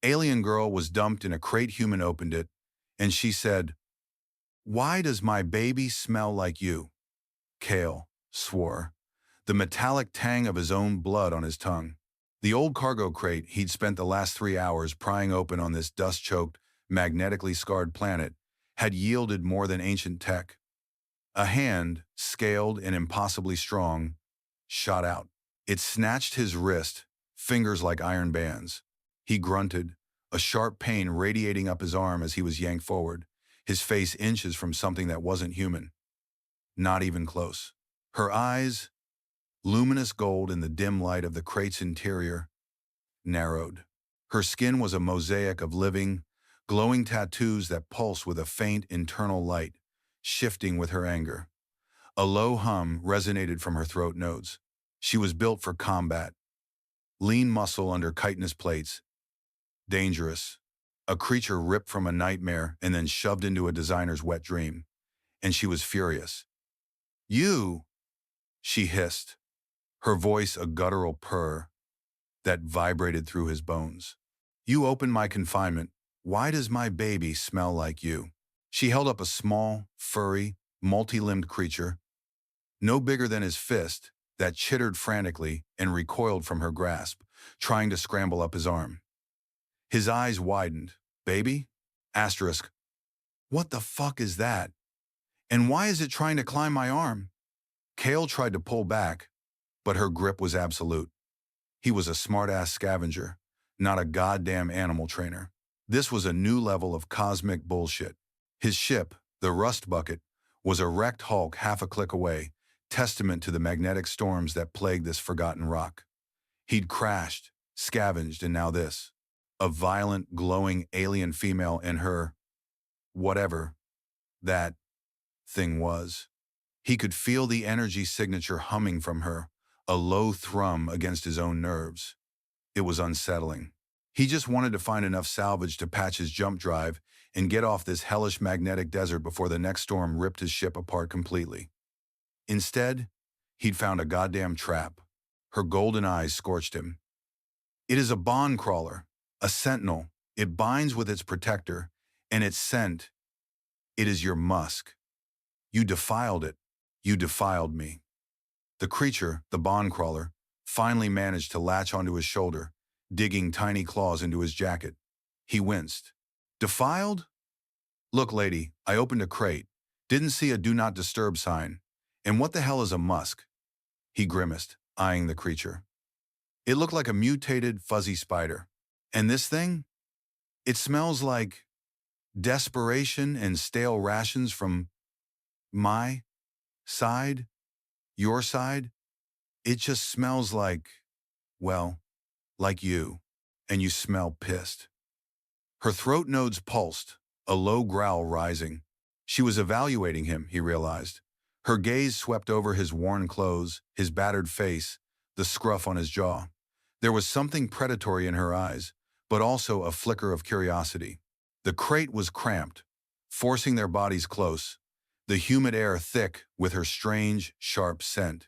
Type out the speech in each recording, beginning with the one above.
Alien girl was dumped in a crate. Human opened it, and she said, "Why does my baby smell like you?" Kale swore, the metallic tang of his own blood on his tongue. The old cargo crate he'd spent the last 3 hours prying open on this dust-choked, magnetically scarred planet had yielded more than ancient tech. A hand, scaled and impossibly strong, shot out. It snatched his wrist, fingers like iron bands. He grunted, a sharp pain radiating up his arm as he was yanked forward, his face inches from something that wasn't human. Not even close. Her eyes, luminous gold in the dim light of the crate's interior, narrowed. Her skin was a mosaic of living, glowing tattoos that pulsed with a faint internal light, shifting with her anger. A low hum resonated from her throat nodes. She was built for combat. Lean muscle under chitinous plates. Dangerous. A creature ripped from a nightmare and then shoved into a designer's wet dream. And she was furious. "You!" she hissed, her voice a guttural purr that vibrated through his bones. "You opened my confinement. Why does my baby smell like you?" She held up a small, furry, multi-limbed creature, no bigger than his fist, that chittered frantically and recoiled from her grasp, trying to scramble up his arm. His eyes widened. "Baby? Asterisk. What the fuck is that? And why is it trying to climb my arm?" Kale tried to pull back, but her grip was absolute. He was a smart-ass scavenger, not a goddamn animal trainer. This was a new level of cosmic bullshit. His ship, the Rust Bucket, was a wrecked hulk half a click away, testament to the magnetic storms that plagued this forgotten rock. He'd crashed, scavenged, and now this. A violent, glowing alien female in her, whatever that thing was. He could feel the energy signature humming from her, a low thrum against his own nerves. It was unsettling. He just wanted to find enough salvage to patch his jump drive and get off this hellish magnetic desert before the next storm ripped his ship apart completely. Instead, he'd found a goddamn trap. Her golden eyes scorched him. "It is a bond crawler, a sentinel. It binds with its protector, and its scent, it is your musk. You defiled it. You defiled me." The creature, the bond crawler, finally managed to latch onto his shoulder, digging tiny claws into his jacket. He winced. "Defiled? Look, lady, I opened a crate. Didn't see a do not disturb sign. And what the hell is a musk?" He grimaced, eyeing the creature. "It looked like a mutated, fuzzy spider. And this thing? It smells like desperation and stale rations from my side, your side. It just smells like, well, like you. And you smell pissed." Her throat nodes pulsed, a low growl rising. She was evaluating him, he realized. Her gaze swept over his worn clothes, his battered face, the scruff on his jaw. There was something predatory in her eyes, but also a flicker of curiosity. The crate was cramped, forcing their bodies close, the humid air thick with her strange, sharp scent.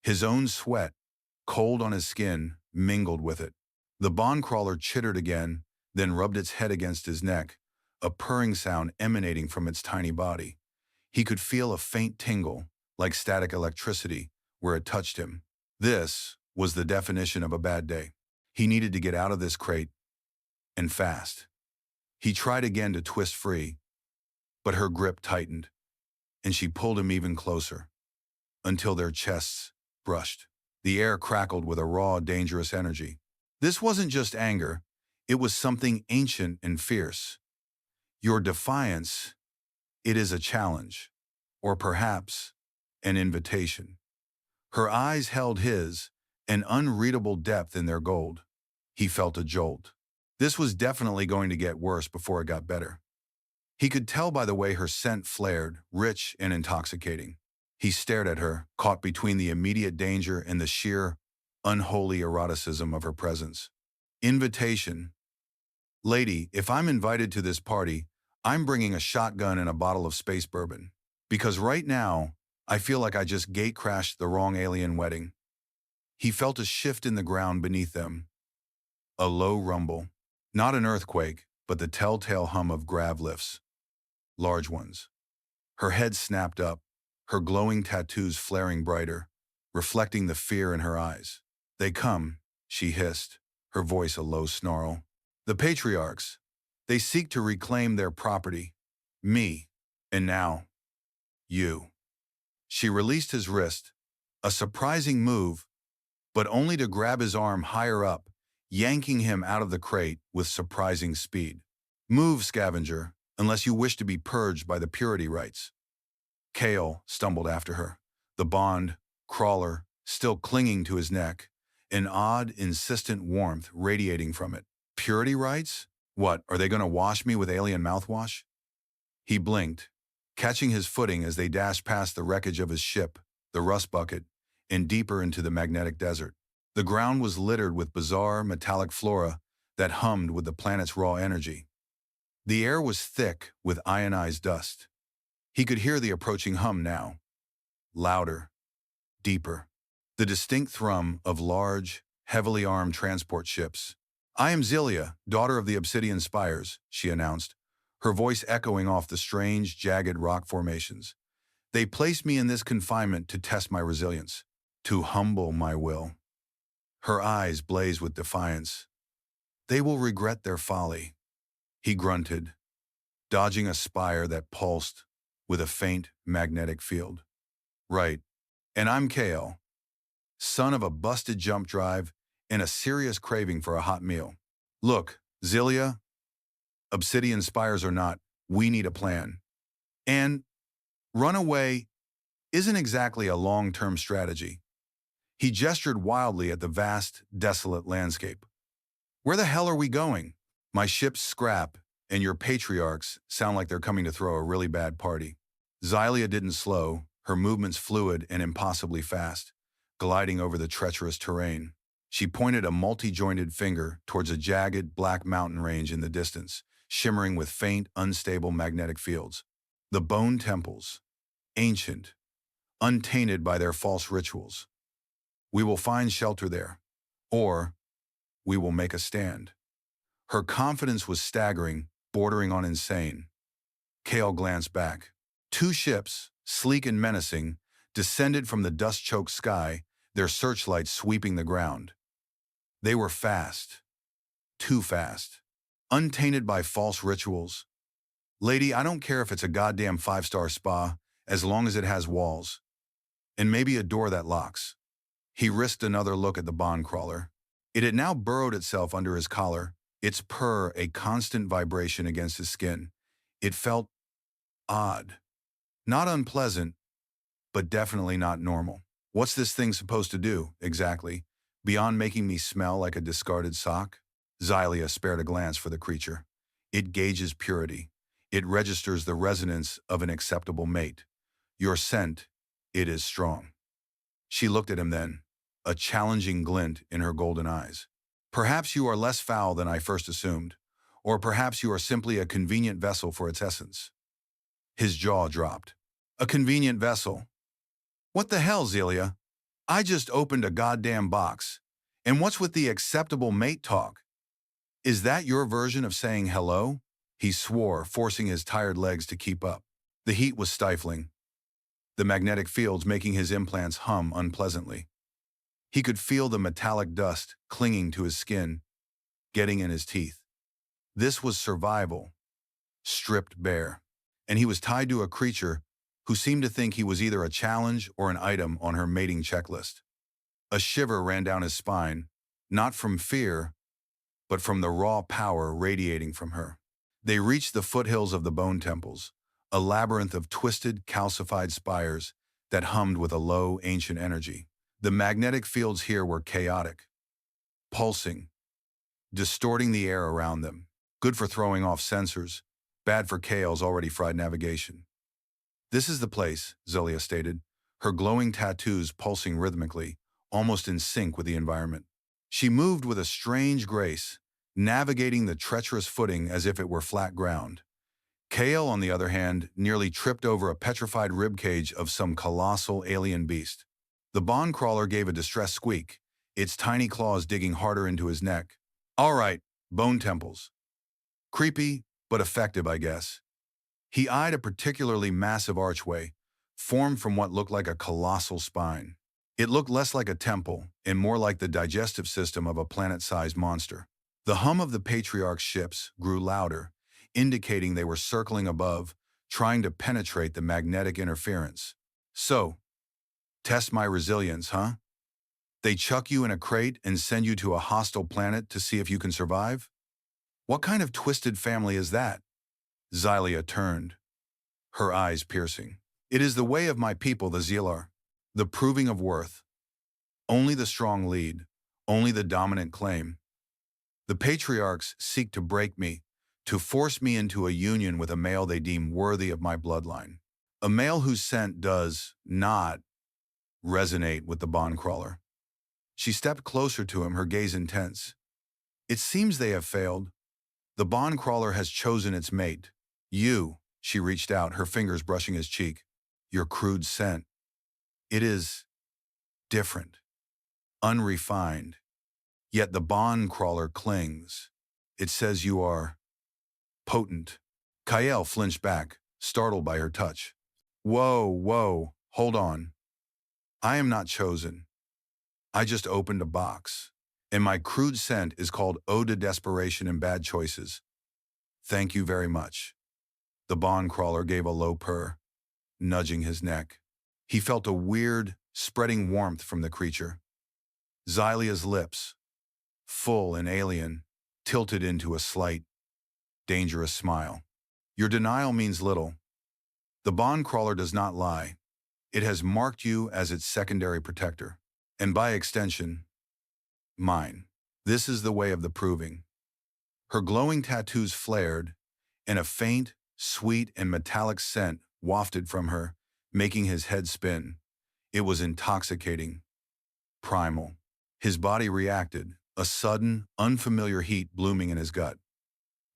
His own sweat, cold on his skin, mingled with it. The bond crawler chittered again, then rubbed its head against his neck, a purring sound emanating from its tiny body. He could feel a faint tingle, like static electricity, where it touched him. This was the definition of a bad day. He needed to get out of this crate, and fast. He tried again to twist free, but her grip tightened, and she pulled him even closer, until their chests brushed. The air crackled with a raw, dangerous energy. This wasn't just anger, it was something ancient and fierce. Your defiance, it is a challenge, or perhaps an invitation. Her eyes held his, an unreadable depth in their gold. He felt a jolt. This was definitely going to get worse before it got better. He could tell by the way her scent flared, rich and intoxicating. He stared at her, caught between the immediate danger and the sheer, unholy eroticism of her presence. Invitation. "Lady, if I'm invited to this party, I'm bringing a shotgun and a bottle of space bourbon. Because right now, I feel like I just gate-crashed the wrong alien wedding." He felt a shift in the ground beneath them. A low rumble. Not an earthquake, but the telltale hum of grav lifts, large ones. Her head snapped up, her glowing tattoos flaring brighter, reflecting the fear in her eyes. They come, she hissed, her voice a low snarl. The patriarchs. They seek to reclaim their property. Me. And now, you. She released his wrist, a surprising move, but only to grab his arm higher up, yanking him out of the crate with surprising speed. Move, scavenger, unless you wish to be purged by the purity rites. Kale stumbled after her, the bond, crawler, still clinging to his neck, an odd, insistent warmth radiating from it. Purity rites? What, are they going to wash me with alien mouthwash? He blinked, catching his footing as they dashed past the wreckage of his ship, the rust bucket, and deeper into the magnetic desert. The ground was littered with bizarre, metallic flora that hummed with the planet's raw energy. The air was thick with ionized dust. He could hear the approaching hum now. Louder, deeper. The distinct thrum of large, heavily armed transport ships. "I am Zelia, daughter of the Obsidian Spires," she announced, her voice echoing off the strange, jagged rock formations. "They placed me in this confinement to test my resilience, to humble my will." Her eyes blazed with defiance. "They will regret their folly," he grunted, dodging a spire that pulsed with a faint magnetic field. "Right, and I'm Kale, son of a busted jump drive and a serious craving for a hot meal. Look, Zelia, Obsidian Spires or not, we need a plan. And run away isn't exactly a long-term strategy." He gestured wildly at the vast, desolate landscape. "Where the hell are we going? My ship's scrap, and your patriarchs sound like they're coming to throw a really bad party." Xylia didn't slow, her movements fluid and impossibly fast, gliding over the treacherous terrain. She pointed a multi-jointed finger towards a jagged, black mountain range in the distance, shimmering with faint, unstable magnetic fields. The Bone Temples. Ancient, untainted by their false rituals. "We will find shelter there. Or, we will make a stand." Her confidence was staggering, bordering on insane. Kale glanced back. Two ships, sleek and menacing, descended from the dust-choked sky, their searchlights sweeping the ground. They were fast. Too fast. Untainted by false rituals. "Lady, I don't care if it's a goddamn 5-star spa, as long as it has walls. And maybe a door that locks." He risked another look at the bond crawler. It had now burrowed itself under his collar, its purr a constant vibration against his skin. It felt odd. Not unpleasant, but definitely not normal. What's this thing supposed to do, exactly, beyond making me smell like a discarded sock? Xylia spared a glance for the creature. "It gauges purity. It registers the resonance of an acceptable mate. Your scent, it is strong." She looked at him then, a challenging glint in her golden eyes. "Perhaps you are less foul than I first assumed, or perhaps you are simply a convenient vessel for its essence." His jaw dropped. "A convenient vessel? What the hell, Zelia? I just opened a goddamn box. And what's with the acceptable mate talk? Is that your version of saying hello?" He swore, forcing his tired legs to keep up. The heat was stifling, the magnetic fields making his implants hum unpleasantly. He could feel the metallic dust clinging to his skin, getting in his teeth. This was survival, stripped bare, and he was tied to a creature who seemed to think he was either a challenge or an item on her mating checklist. A shiver ran down his spine, not from fear, but from the raw power radiating from her. They reached the foothills of the Bone Temples, a labyrinth of twisted, calcified spires that hummed with a low, ancient energy. The magnetic fields here were chaotic, pulsing, distorting the air around them. Good for throwing off sensors, bad for Kale's already fried navigation. "This is the place," Zelia stated, her glowing tattoos pulsing rhythmically, almost in sync with the environment. She moved with a strange grace, navigating the treacherous footing as if it were flat ground. Kale, on the other hand, nearly tripped over a petrified ribcage of some colossal alien beast. The bond crawler gave a distressed squeak, its tiny claws digging harder into his neck. "All right, bone temples. Creepy, but effective, I guess. He eyed a particularly massive archway, formed from what looked like a colossal spine. It looked less like a temple and more like the digestive system of a planet-sized monster. The hum of the Patriarch's ships grew louder, indicating they were circling above, trying to penetrate the magnetic interference. So, test my resilience, huh? They chuck you in a crate and send you to a hostile planet to see if you can survive? What kind of twisted family is that? Xylia turned, her eyes piercing. It is the way of my people, the Zealar. The proving of worth. Only the strong lead. Only the dominant claim. The patriarchs seek to break me, to force me into a union with a male they deem worthy of my bloodline. A male whose scent does not resonate with the bond crawler. She stepped closer to him, her gaze intense. It seems they have failed. The bond crawler has chosen its mate. You, she reached out, her fingers brushing his cheek. Your crude scent. It is different, unrefined. Yet the bond crawler clings. It says you are potent. Kael flinched back, startled by her touch. Whoa, hold on. I am not chosen. I just opened a box. And my crude scent is called Ode to Desperation and Bad Choices. Thank you very much. The bond crawler gave a low purr, nudging his neck. He felt a weird, spreading warmth from the creature. Xylia's lips, full and alien, tilted into a slight, dangerous smile. Your denial means little. The bond crawler does not lie. It has marked you as its secondary protector. And by extension, mine. This is the way of the proving. Her glowing tattoos flared, and a faint, sweet, and metallic scent wafted from her, making his head spin. It was intoxicating, primal. His body reacted, a sudden, unfamiliar heat blooming in his gut.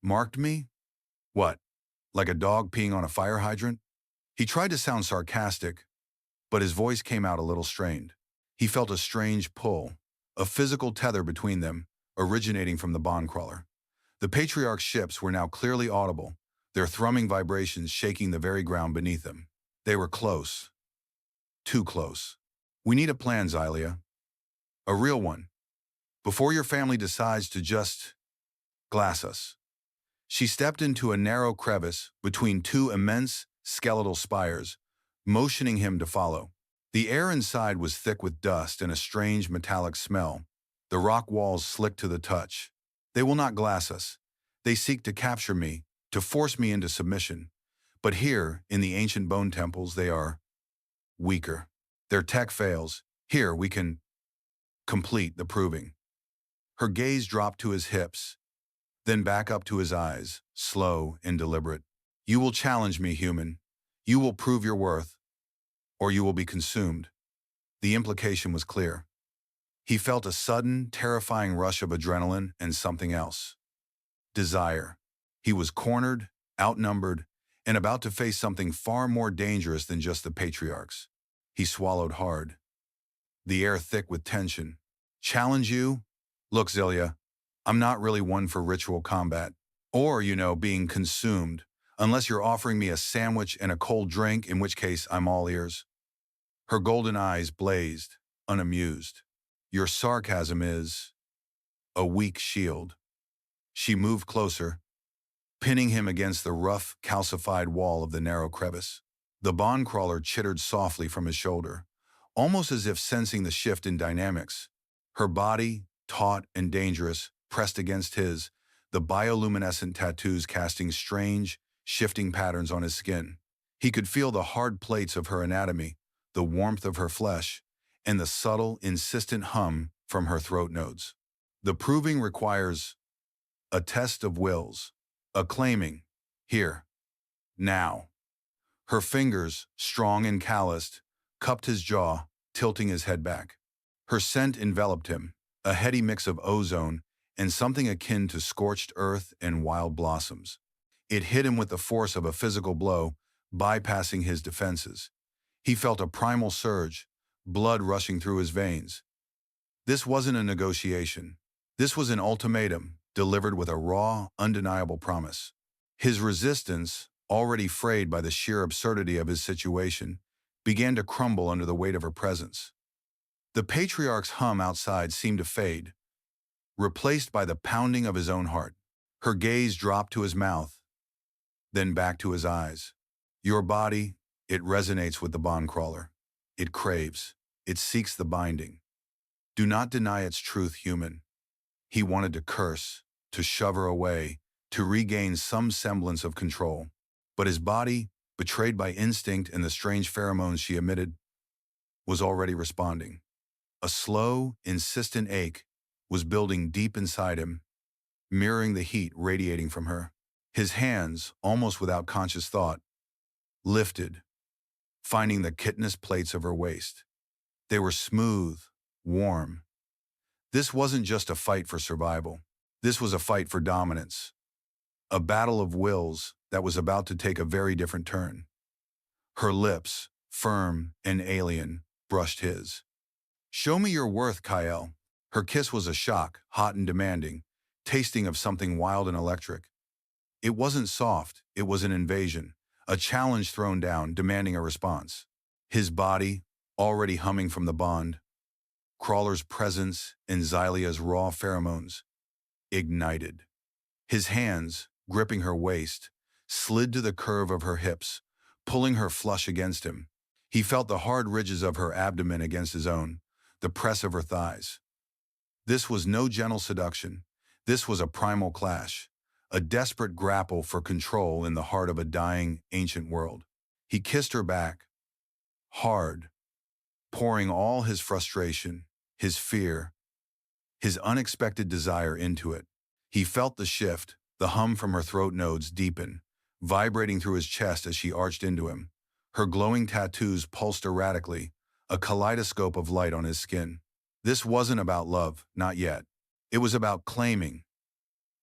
Marked me? What, like a dog peeing on a fire hydrant? He tried to sound sarcastic, but his voice came out a little strained. He felt a strange pull, a physical tether between them, originating from the bond crawler. The Patriarch's ships were now clearly audible, their thrumming vibrations shaking the very ground beneath them. They were close. Too close. We need a plan, Xylia. A real one. Before your family decides to just glass us. She stepped into a narrow crevice between two immense, skeletal spires, motioning him to follow. The air inside was thick with dust and a strange metallic smell. The rock walls slick to the touch. They will not glass us. They seek to capture me, to force me into submission. But here, in the ancient bone temples, they are weaker. Their tech fails. Here, we can complete the proving. Her gaze dropped to his hips, then back up to his eyes, slow and deliberate. You will challenge me, human. You will prove your worth, or you will be consumed. The implication was clear. He felt a sudden, terrifying rush of adrenaline and something else. Desire. He was cornered, outnumbered, and about to face something far more dangerous than just the patriarchs. He swallowed hard, the air thick with tension. Challenge you? Look, Xylia, I'm not really one for ritual combat, or, being consumed, unless you're offering me a sandwich and a cold drink, in which case I'm all ears. Her golden eyes blazed, unamused. Your sarcasm is a weak shield. She moved closer, pinning him against the rough, calcified wall of the narrow crevice. The bond crawler chittered softly from his shoulder, almost as if sensing the shift in dynamics. Her body, taut and dangerous, pressed against his, the bioluminescent tattoos casting strange, shifting patterns on his skin. He could feel the hard plates of her anatomy, the warmth of her flesh, and the subtle, insistent hum from her throat nodes. The proving requires a test of wills, a claiming, here, now. Her fingers, strong and calloused, cupped his jaw, tilting his head back. Her scent enveloped him, a heady mix of ozone and something akin to scorched earth and wild blossoms. It hit him with the force of a physical blow, bypassing his defenses. He felt a primal surge, blood rushing through his veins. This wasn't a negotiation. This was an ultimatum, delivered with a raw, undeniable promise. His resistance, already frayed by the sheer absurdity of his situation, began to crumble under the weight of her presence. The patriarch's hum outside seemed to fade, replaced by the pounding of his own heart. Her gaze dropped to his mouth, then back to his eyes. Your body, it resonates with the bond crawler. It craves. It seeks the binding. Do not deny its truth, human. He wanted to curse, to shove her away, to regain some semblance of control. But his body, betrayed by instinct and the strange pheromones she emitted, was already responding. A slow, insistent ache was building deep inside him, mirroring the heat radiating from her. His hands, almost without conscious thought, lifted, finding the chitinous plates of her waist. They were smooth, warm. This wasn't just a fight for survival. This was a fight for dominance. A battle of wills that was about to take a very different turn. Her lips, firm and alien, brushed his. Show me your worth, Kyle. Her kiss was a shock, hot and demanding, tasting of something wild and electric. It wasn't soft, it was an invasion, a challenge thrown down, demanding a response. His body, already humming from the bond, Crawler's presence and Xylia's raw pheromones, ignited. His hands, gripping her waist, slid to the curve of her hips, pulling her flush against him. He felt the hard ridges of her abdomen against his own, the press of her thighs. This was no gentle seduction. This was a primal clash, a desperate grapple for control in the heart of a dying, ancient world. He kissed her back, hard, pouring all his frustration, his fear, his unexpected desire into it. He felt the shift, the hum from her throat nodes deepen, vibrating through his chest as she arched into him. Her glowing tattoos pulsed erratically, a kaleidoscope of light on his skin. This wasn't about love, not yet. It was about claiming,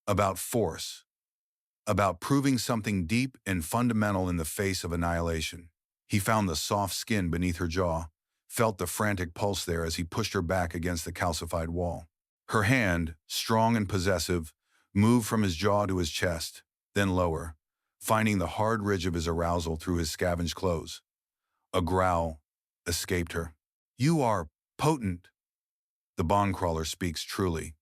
about force, about proving something deep and fundamental in the face of annihilation. He found the soft skin beneath her jaw, felt the frantic pulse there as he pushed her back against the calcified wall. Her hand, strong and possessive, moved from his jaw to his chest, then lower, finding the hard ridge of his arousal through his scavenged clothes. A growl escaped her. You are potent. The bond crawler speaks truly.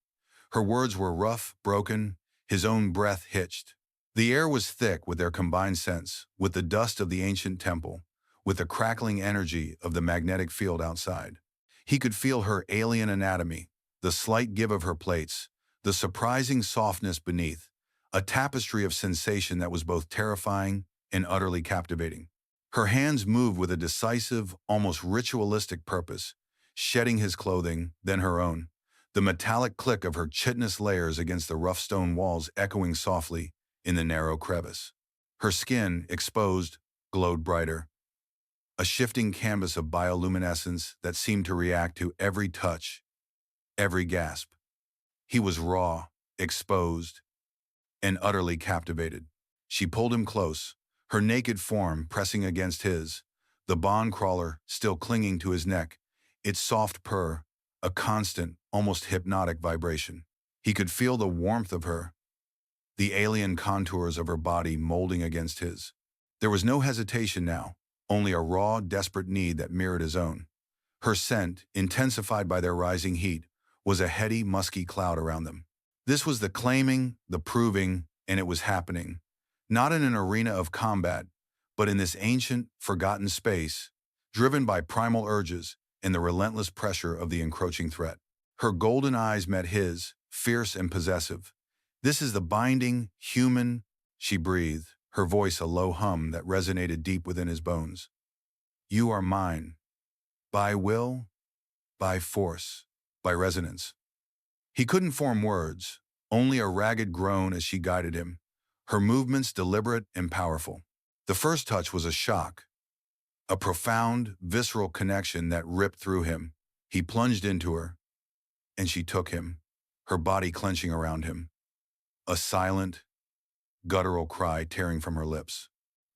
Her words were rough, broken, his own breath hitched. The air was thick with their combined scents, with the dust of the ancient temple, with the crackling energy of the magnetic field outside. He could feel her alien anatomy, the slight give of her plates, the surprising softness beneath, a tapestry of sensation that was both terrifying and utterly captivating. Her hands moved with a decisive, almost ritualistic purpose, shedding his clothing, then her own, the metallic click of her chitinous layers against the rough stone walls echoing softly in the narrow crevice. Her skin, exposed, glowed brighter, a shifting canvas of bioluminescence that seemed to react to every touch, every gasp. He was raw, exposed, and utterly captivated. She pulled him close, her naked form pressing against his, the bond crawler still clinging to his neck, its soft purr, a constant, almost hypnotic vibration. He could feel the warmth of her, the alien contours of her body molding against his. There was no hesitation now, only a raw, desperate need that mirrored his own. Her scent, intensified by their rising heat, was a heady, musky cloud around them. This was the claiming, the proving, and it was happening. Not in an arena of combat, but in this ancient, forgotten space, driven by primal urges and the relentless pressure of the encroaching threat. Her golden eyes met his, fierce and possessive. This is the binding, human, she breathed, her voice a low hum that resonated deep within his bones. You are mine. By will, by force, by resonance. He couldn't form words, only a ragged groan as she guided him, her movements deliberate and powerful. The first touch was a shock, a profound, visceral connection that ripped through him. He plunged into her, and she took him, her body clenching around him. A silent, guttural cry tearing from her lips.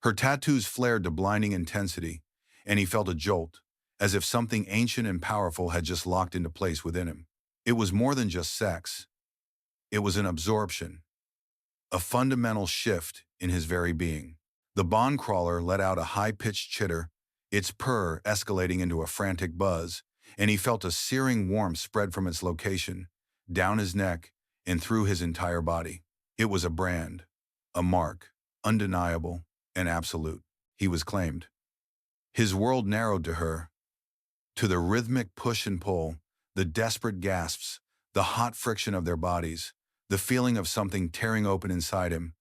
Her tattoos flared to blinding intensity, and he felt a jolt, as if something ancient and powerful had just locked into place within him. It was more than just sex. It was an absorption, a fundamental shift in his very being. The bond crawler let out a high-pitched chitter, its purr escalating into a frantic buzz, and he felt a searing warmth spread from its location, down his neck, and through his entire body. It was a brand, a mark, undeniable and absolute. He was claimed. His world narrowed to her, to the rhythmic push and pull, the desperate gasps, the hot friction of their bodies, the feeling of something tearing open inside him,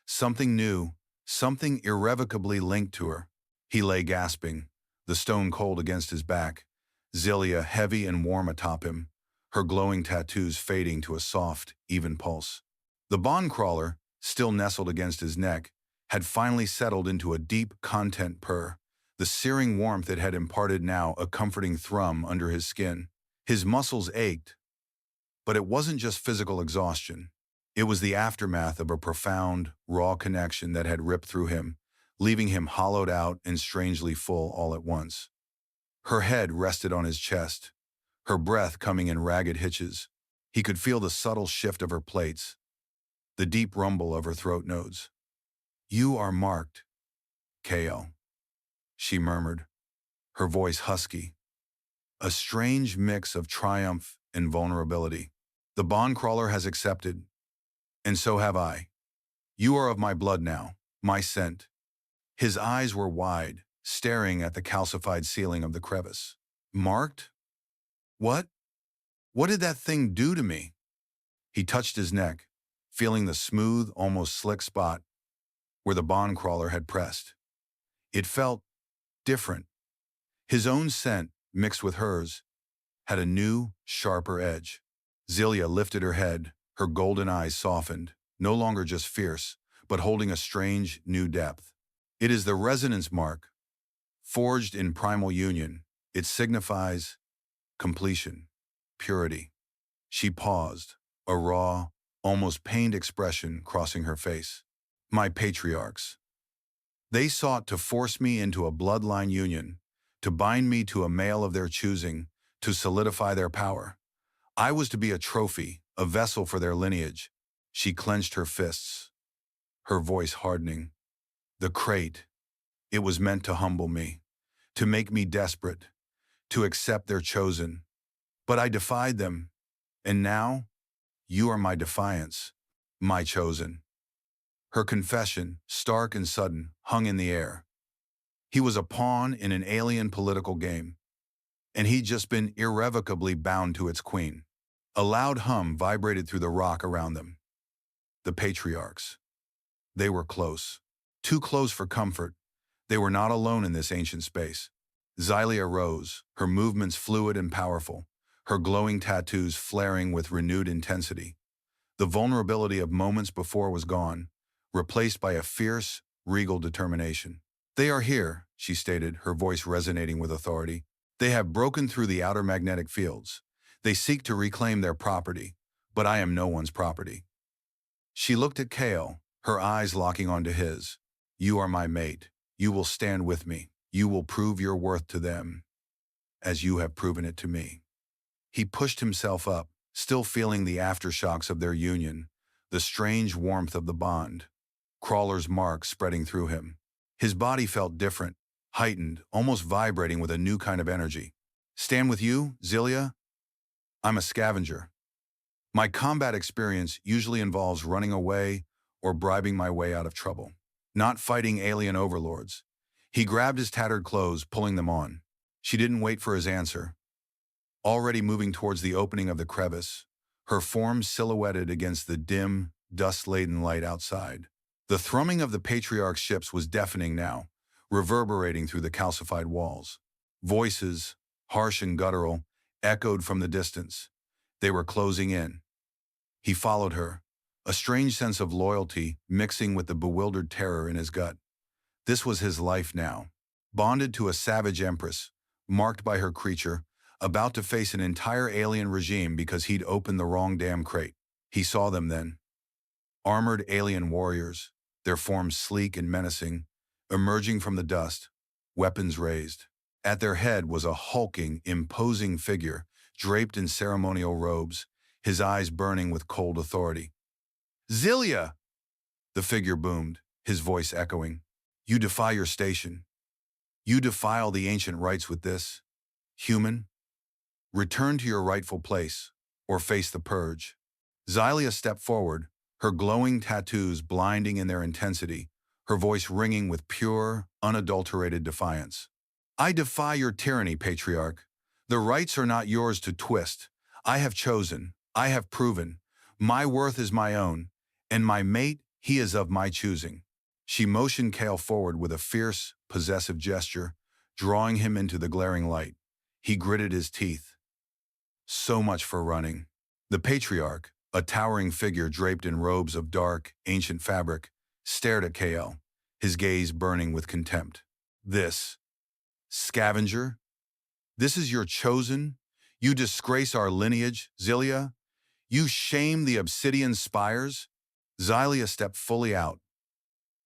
something new, something irrevocably linked to her. He lay gasping, the stone cold against his back, Zilia heavy and warm atop him, her glowing tattoos fading to a soft, even pulse. The bond crawler, still nestled against his neck, had finally settled into a deep, content purr, the searing warmth it had imparted now a comforting thrum under his skin. His muscles ached, but it wasn't just physical exhaustion. It was the aftermath of a profound, raw connection that had ripped through him, leaving him hollowed out and strangely full all at once. Her head rested on his chest, her breath coming in ragged hitches. He could feel the subtle shift of her plates, the deep rumble of her throat nodes. "You are marked, Kale," she murmured, her voice husky, a strange mix of triumph and vulnerability. "The bond crawler has accepted, and so have I. You are of my blood now, my scent." His eyes were wide, staring at the calcified ceiling of the crevice. "Marked? What? What did that thing do to me?" He touched his neck, feeling the smooth, almost slick spot where the bond crawler had pressed. It felt different. His own scent, mixed with hers, had a new, sharper edge. Zilia lifted her head, her golden eyes softened, no longer just fierce, but holding a strange, new depth. "It is the resonance mark, forged in primal union. It signifies completion, purity." She paused, a raw, almost pained expression crossing her face. "My patriarchs. They sought to force me into a bloodline union, to bind me to a male of their choosing, to solidify their power. I was to be a trophy, a vessel for their lineage." She clenched her fists, her voice hardening. "The crate. It was meant to humble me, to make me desperate, to accept their chosen. But I defied them, and now, you are my defiance, my chosen." Her confession, stark and sudden, hung in the air. He was a pawn in an alien political game, and he'd just been irrevocably bound to its queen. A loud hum vibrated through the rock around them. The patriarchs. They were close. Too close for comfort. They were not alone in this ancient space. Xylia rose, her movements fluid and powerful, her glowing tattoos flaring with renewed intensity. The vulnerability of moments before was gone, replaced by a fierce, regal determination. "They are here," she stated, her voice resonating with authority. "They have broken through the outer magnetic fields. They seek to reclaim their property, but I am no one's property." She looked at Kale, her eyes locking onto his. "You are my mate. You will stand with me. You will prove your worth to them, as you have proven it to me." He pushed himself up, still feeling the aftershocks of their union, the strange warmth of the bond, Crawler's mark spreading through him. His body felt different, heightened, almost vibrating with a new kind of energy. "Stand with you, Zilia? I'm a scavenger. My combat experience usually involves running away or bribing my way out of trouble, not fighting alien overlords." He grabbed his tattered clothes, pulling them on. She didn't wait for his answer. Already moving towards the opening of the crevice, her form silhouetted against the dim, dust-laden light outside. The thrumming of the patriarch's ships was deafening now, reverberating through the calcified walls. Voices, harsh and guttural, echoed from the distance. They were closing in. He followed her, a strange sense of loyalty mixing with the bewildered terror in his gut. This was his life now, bonded to a savage empress, marked by her creature, about to face an entire alien regime because he'd opened the wrong damn crate. He saw them then. Armored alien warriors, their forms sleek and menacing, emerging from the dust, weapons raised. At their head was a hulking, imposing figure, draped in ceremonial robes, his eyes burning with cold authority. "Zilia!" the figure boomed, his voice echoing. "You defy your station. You defile the ancient rites with this. Human, return to your rightful place, or face the purge." Xylia stepped forward, her glowing tattoos blinding in their intensity, her voice ringing with pure, unadulterated defiance. "I defy your tyranny, Patriarch. The rights are not yours to twist. I have chosen, I have proven. My worth is my own, and my mate, he is of my choosing." She motioned Kale forward with a fierce, possessive gesture, drawing him into the glaring light. He gritted his teeth. So much for running. The Patriarch, a towering figure draped in robes of dark, ancient fabric, stared at Kale, his gaze burning with contempt. "This, scavenger? This is your chosen? You disgrace our lineage, Zilia? You shame the obsidian spires?" Xylia stepped fully out,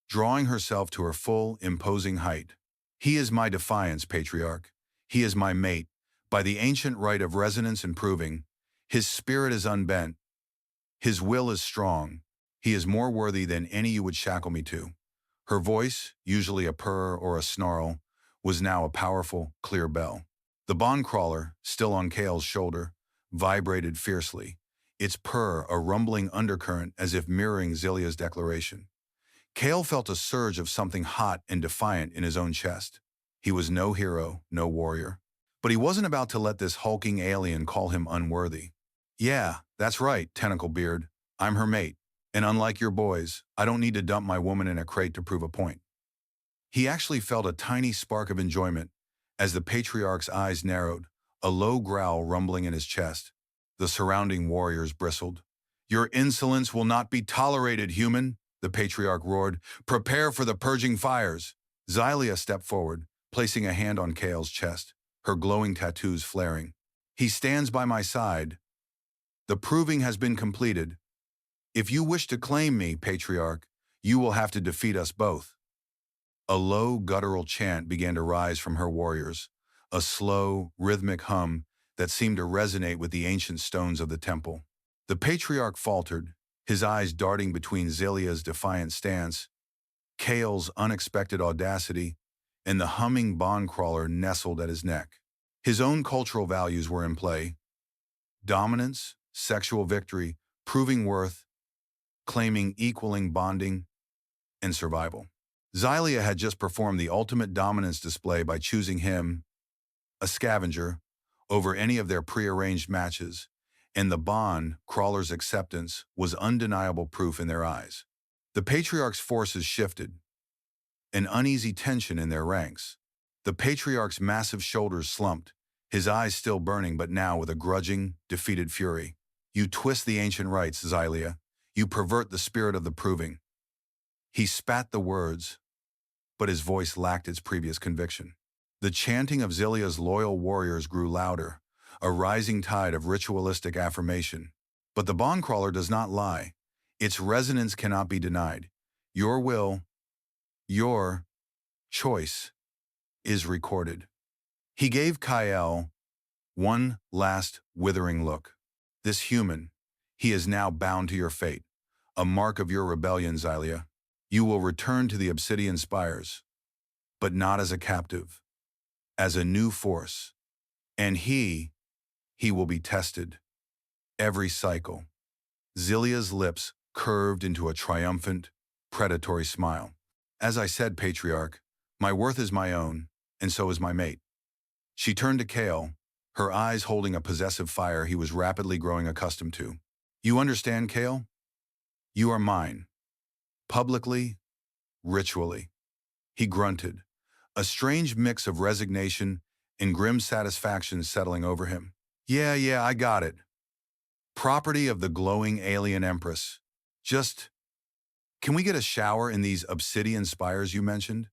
drawing herself to her full, imposing height. "He is my defiance, Patriarch. He is my mate. By the ancient right of resonance and proving, his spirit is unbent. His will is strong. He is more worthy than any you would shackle me to." Her voice, usually a purr or a snarl, was now a powerful, clear bell. The bond crawler, still on Kale's shoulder, vibrated fiercely, its purr a rumbling undercurrent as if mirroring Zilia's declaration. Kale felt a surge of something hot and defiant in his own chest. He was no hero, no warrior. But he wasn't about to let this hulking alien call him unworthy. "Yeah, that's right, Tentacle Beard. I'm her mate. And unlike your boys, I don't need to dump my woman in a crate to prove a point." He actually felt a tiny spark of enjoyment as the Patriarch's eyes narrowed, a low growl rumbling in his chest. The surrounding warriors bristled. "Your insolence will not be tolerated, human," the Patriarch roared. "Prepare for the purging fires." Xylia stepped forward, placing a hand on Kale's chest, her glowing tattoos flaring. "He stands by my side. The proving has been completed. If you wish to claim me, Patriarch, you will have to defeat us both." A low, guttural chant began to rise from her warriors, a slow, rhythmic hum that seemed to resonate with the ancient stones of the temple. The Patriarch faltered, his eyes darting between Zilia's defiant stance, Kale's unexpected audacity, and the humming bond crawler nestled at his neck. His own cultural values were in play: dominance, sexual victory, proving worth, claiming equaling bonding, and survival. Xylia had just performed the ultimate dominance display by choosing him, a scavenger, over any of their prearranged matches, and the bond crawler's acceptance was undeniable proof in their eyes. The Patriarch's forces shifted, an uneasy tension in their ranks. The Patriarch's massive shoulders slumped, his eyes still burning but now with a grudging, defeated fury. "You twist the ancient rites, Xylia. You pervert the spirit of the proving." He spat the words, but his voice lacked its previous conviction. The chanting of Zilia's loyal warriors grew louder, a rising tide of ritualistic affirmation. But the bond crawler does not lie. Its resonance cannot be denied. Your will, your choice, is recorded. He gave Kyle one last withering look. "This human, he is now bound to your fate, a mark of your rebellion, Xylia. You will return to the obsidian spires, but not as a captive, as a new force. And he will be tested. Every cycle." Zilia's lips curved into a triumphant, predatory smile. "As I said, Patriarch, my worth is my own, and so is my mate." She turned to Kale, her eyes holding a possessive fire he was rapidly growing accustomed to. "You understand, Kale? You are mine. Publicly, ritually." He grunted, a strange mix of resignation and grim satisfaction settling over him. Yeah, I got it. Property of the glowing alien empress. Just, can we get a shower in these obsidian spires you mentioned?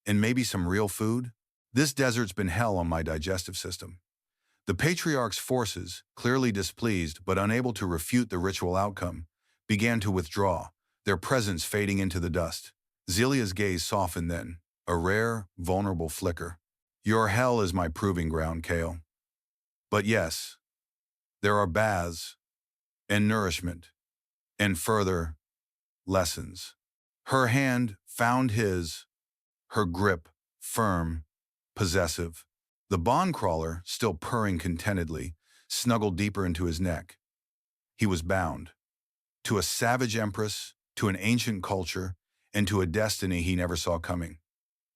And maybe some real food? This desert's been hell on my digestive system." The Patriarch's forces, clearly displeased but unable to refute the ritual outcome, began to withdraw, their presence fading into the dust. Zilia's gaze softened then, a rare, vulnerable flicker. "Your hell is my proving ground, Kale. But yes, there are baths, and nourishment, and further lessons. Her hand found his, her grip firm, possessive. The bond crawler, still purring contentedly, snuggled deeper into his neck. He was bound. To a savage empress, to an ancient culture, and to a destiny he never saw coming.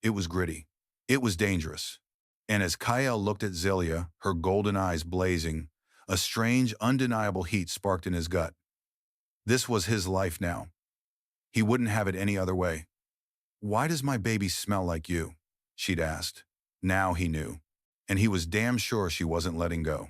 It was gritty. It was dangerous. And as Kyle looked at Zelia, her golden eyes blazing, a strange, undeniable heat sparked in his gut. This was his life now. He wouldn't have it any other way. "Why does my baby smell like you?" she'd asked. Now he knew. And he was damn sure she wasn't letting go.